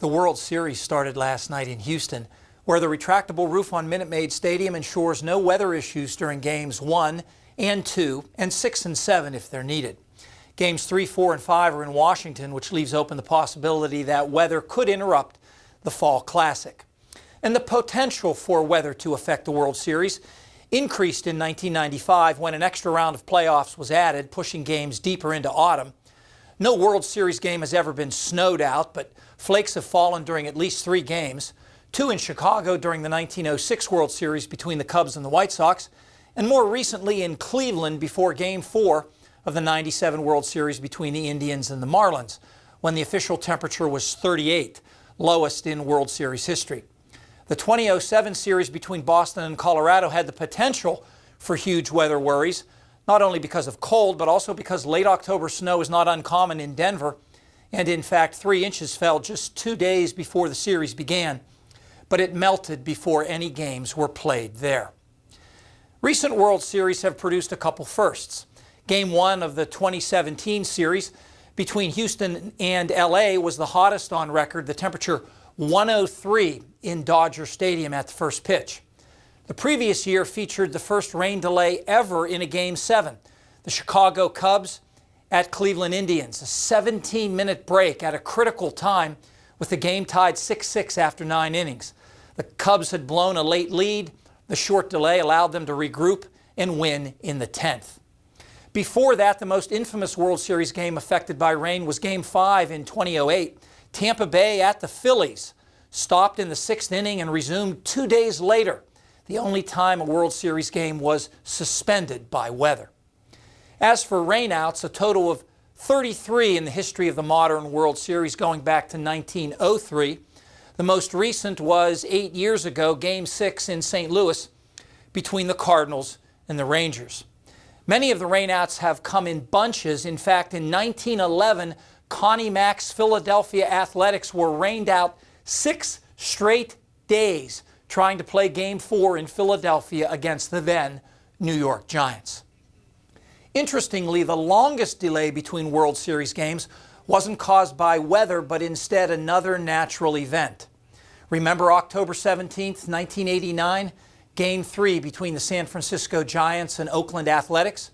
The World Series started last night in Houston, where the retractable roof on Minute Maid Stadium ensures no weather issues during Games 1 and 2 and 6 and 7 if they're needed. Games 3, 4, and 5 are in Washington, which leaves open the possibility that weather could interrupt the Fall Classic. And the potential for weather to affect the World Series increased in 1995 when an extra round of playoffs was added, pushing games deeper into autumn. No World Series game has ever been snowed out, but flakes have fallen during at least 3 games, 2 in Chicago during the 1906 World Series between the Cubs and the White Sox, and more recently in Cleveland before Game 4 of the 97 World Series between the Indians and the Marlins, when the official temperature was 38, lowest in World Series history. The 2007 series between Boston and Colorado had the potential for huge weather worries, not only because of cold, but also because late October snow is not uncommon in Denver, and in fact 3 inches fell just 2 days before the series began, but it melted before any games were played there. Recent World Series have produced a couple firsts. Game 1 of the 2017 series between Houston and LA was the hottest on record, the temperature 103 in Dodger Stadium at the first pitch. The previous year featured the first rain delay ever in a Game 7. The Chicago Cubs at Cleveland Indians, a 17-minute break at a critical time with the game tied 6-6 after 9 innings. The Cubs had blown a late lead. The short delay allowed them to regroup and win in the 10th. Before that, the most infamous World Series game affected by rain was Game 5 in 2008. Tampa Bay at the Phillies stopped in the 6th inning and resumed 2 days later, the only time a World Series game was suspended by weather. As for rainouts, a total of 33 in the history of the modern World Series going back to 1903. The most recent was 8 years ago, Game 6 in St. Louis between the Cardinals and the Rangers. Many of the rainouts have come in bunches. In fact, in 1911, Connie Mack's Philadelphia Athletics were rained out 6 straight days trying to play Game 4 in Philadelphia against the then New York Giants. Interestingly, the longest delay between World Series games wasn't caused by weather, but instead another natural event. Remember October 17th, 1989, Game 3 between the San Francisco Giants and Oakland Athletics?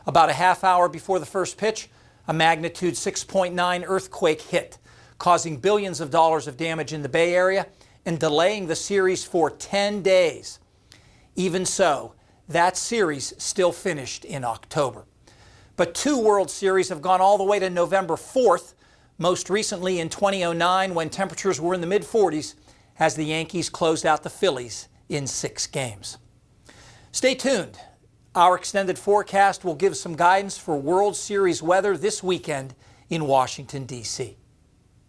About a half hour before the first pitch, a magnitude 6.9 earthquake hit, causing billions of dollars of damage in the Bay Area and delaying the series for 10 days. Even so, that series still finished in October. But 2 World Series have gone all the way to November 4th, most recently in 2009 when temperatures were in the mid-40s as the Yankees closed out the Phillies in 6 games. Stay tuned. Our extended forecast will give some guidance for World Series weather this weekend in Washington, D.C.